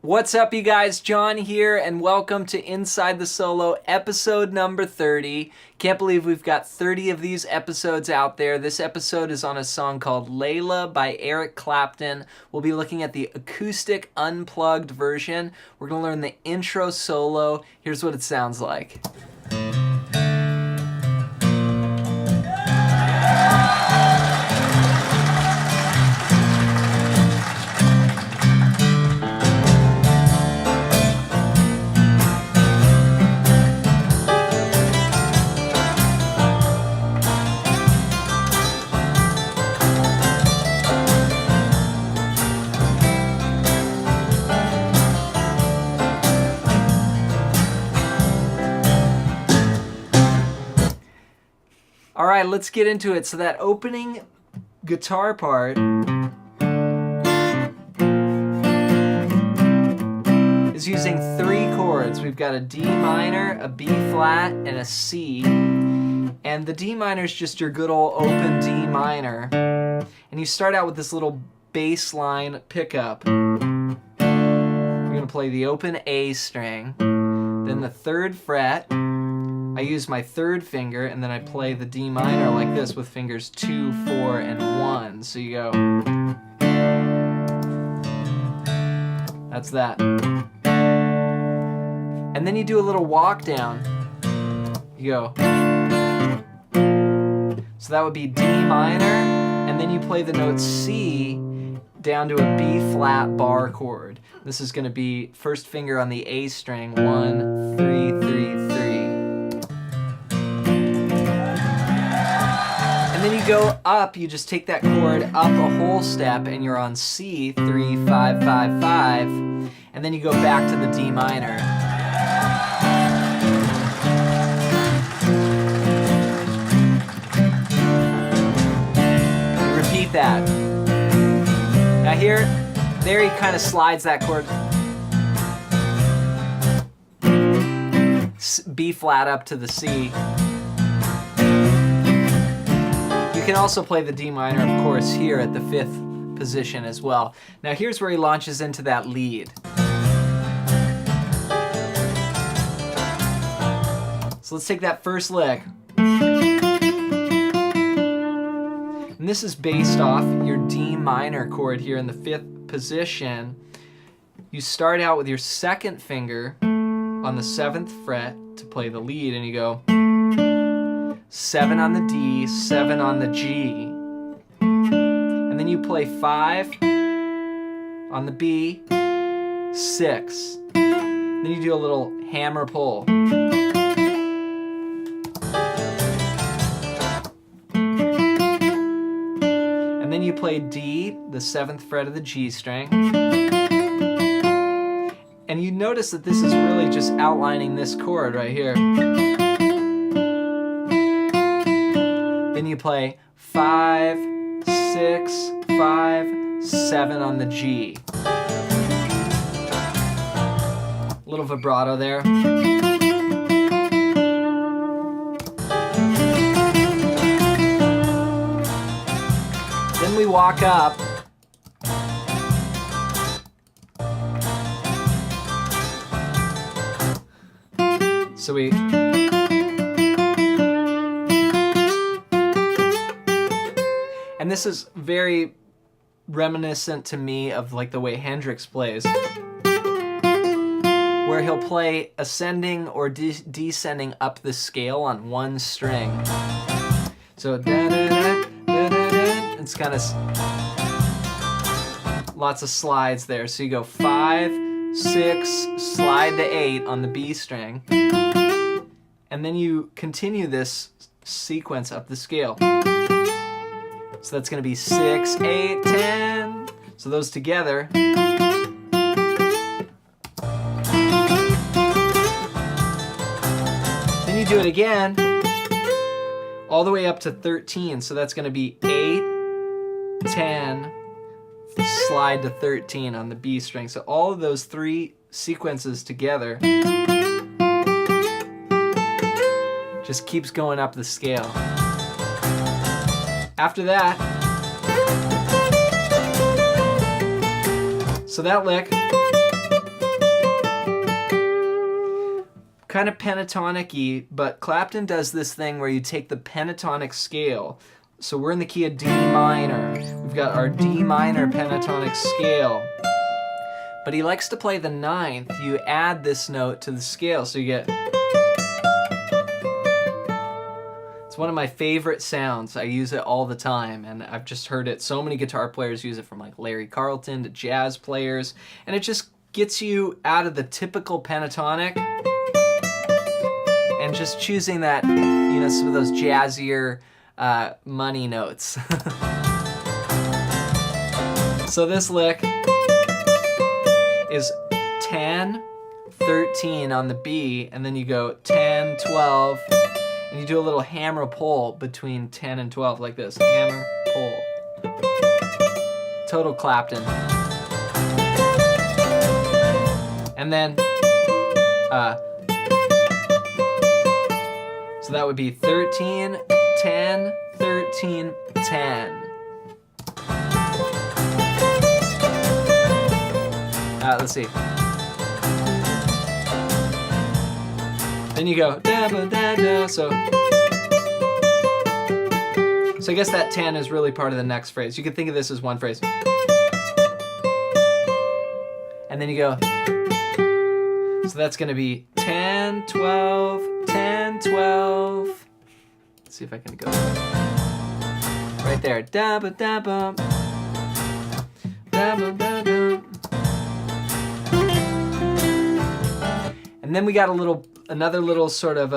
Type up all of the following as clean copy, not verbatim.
What's up, you guys? John here, and welcome to Inside the Solo, episode number 30. Can't believe we've got 30 of these episodes out there. This episode is on a song called Layla by Eric Clapton. We'll be looking at the acoustic unplugged version. We're going to learn the intro solo. Here's what it sounds like. All right, let's get into it. So that opening guitar part is using three chords. We've got a D minor, a B flat, and a C. And the D minor is just your good old open D minor. And you start out with this little bass line pickup. You're gonna play the open A string, then the third fret. I use my third finger, and then I play the D minor like this with fingers 2, 4, and 1. So you go. That's that. And then you do a little walk down. You go. So that would be D minor, and then you play the note C down to a B flat bar chord. This is going to be first finger on the A string, 1, 3, 3, 3. And then you go up, you just take that chord up a whole step, and you're on C, 3, 5, 5, 5, and then you go back to the D minor. You repeat that. Now there he kind of slides that chord. B flat up to the C. You can also play the D minor, of course, here at the 5th position as well. Now here's where he launches into that lead. So let's take that first lick. And this is based off your D minor chord here in the 5th position. You start out with your second finger on the 7th fret to play the lead, and you go 7 on the D, 7 on the G. And then you play 5 on the B, 6. Then you do a little hammer pull. And then you play D, the 7th fret of the G string. And you notice that this is really just outlining this chord right here. Then you play 5, 6, 5, 7 on the G. A little vibrato there. Then we walk up. So we... And this is very reminiscent to me of like the way Hendrix plays, where he'll play ascending or descending up the scale on one string. So it's kind of lots of slides there. So you go 5, 6, slide to 8 on the B string, and then you continue this sequence up the scale. So that's going to be 6, 8, 10. So those together. Then you do it again, all the way up to 13. So that's going to be 8, 10, slide to 13 on the B string. So all of those three sequences together just keeps going up the scale. After that, so that lick kind of pentatonic-y, but Clapton does this thing where you take the pentatonic scale. So we're in the key of D minor. We've got our D minor pentatonic scale. But he likes to play the ninth. You add this note to the scale, so you get... It's one of my favorite sounds. I use it all the time, and I've just heard it. So many guitar players use it, from like Larry Carlton to jazz players, and it just gets you out of the typical pentatonic and just choosing that, you know, some of those jazzier money notes. So this lick is 10, 13 on the B, and then you go 10, 12, and you do a little hammer pull between 10 and 12 like this. Hammer, pull. Total Clapton. And then, so that would be 13, 10, 13, 10. Let's see. Then you go da ba da da. So I guess that 10 is really part of the next phrase. You could think of this as one phrase. And then you go. So that's going to be 10, 12, 10, 12. Let's see if I can go. Right there. Da ba da ba. Da ba da da. And then we got another little sort of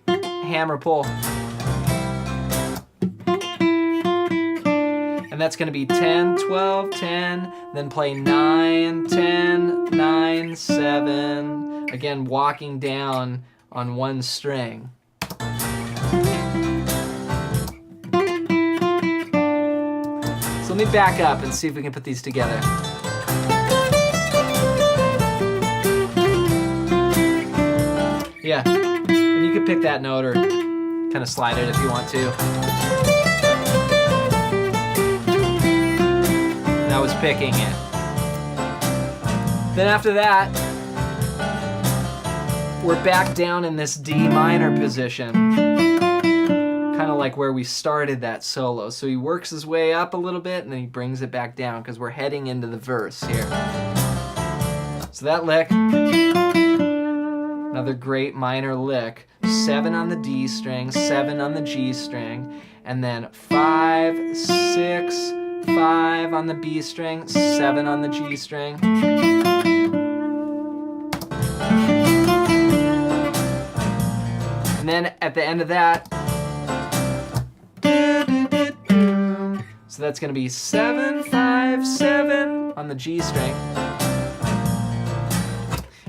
hammer pull. And that's going to be 10, 12, 10, then play 9, 10, 9, 7. Again, walking down on one string. So let me back up and see if we can put these together. Yeah, and you could pick that note or kind of slide it if you want to. And I was picking it. Then after that, we're back down in this D minor position. Kind of like where we started that solo. So he works his way up a little bit and then he brings it back down because we're heading into the verse here. So that lick, another great minor lick, 7 on the D string, 7 on the G string, and then 5, 6, 5 on the B string, 7 on the G string. And then at the end of that, so that's going to be 7, 5, 7 on the G string.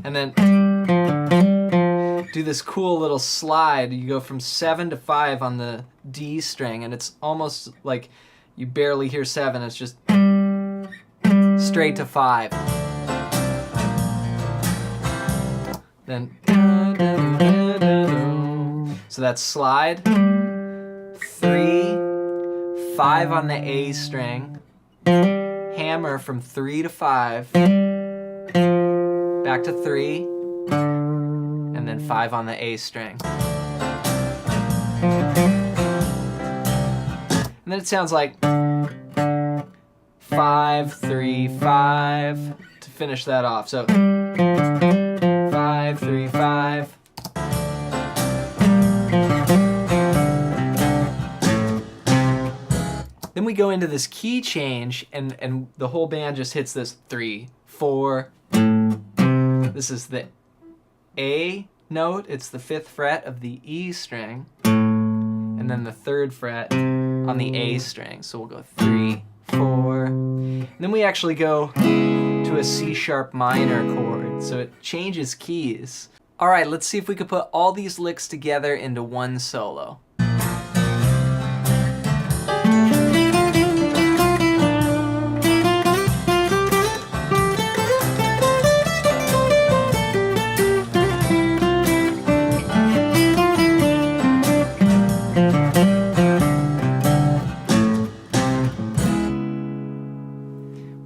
And then do this cool little slide. You go from 7 to 5 on the D string, and it's almost like you barely hear 7. It's just straight to 5. Then so that's slide, 3, 5 on the A string, hammer from 3 to 5, back to 3, and then 5 on the A string. And then it sounds like 5, 3, 5 to finish that off. So 5, 3, 5. Then we go into this key change, and the whole band just hits this 3, 4. This is the A note. It's the 5th fret of the E string, and then the 3rd fret on the A string. So we'll go 3, 4. And then we actually go to a C sharp minor chord. So it changes keys. All right, let's see if we could put all these licks together into one solo.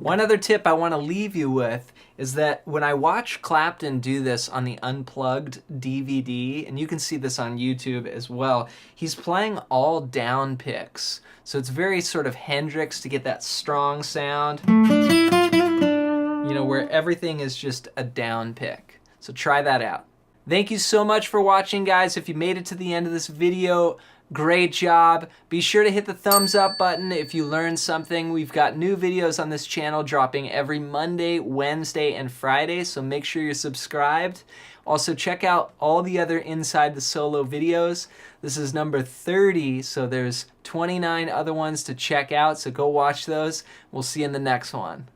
One other tip I want to leave you with is that when I watch Clapton do this on the Unplugged DVD, and you can see this on YouTube as well, he's playing all down picks. So it's very sort of Hendrix to get that strong sound, you know, where everything is just a down pick. So try that out. Thank you so much for watching, guys. If you made it to the end of this video, great job. Be sure to hit the thumbs up button if you learned something. We've got new videos on this channel dropping every Monday, Wednesday, and Friday, so make sure you're subscribed. Also, check out all the other Inside the Solo videos. This is number 30, so there's 29 other ones to check out, so go watch those. We'll see you in the next one.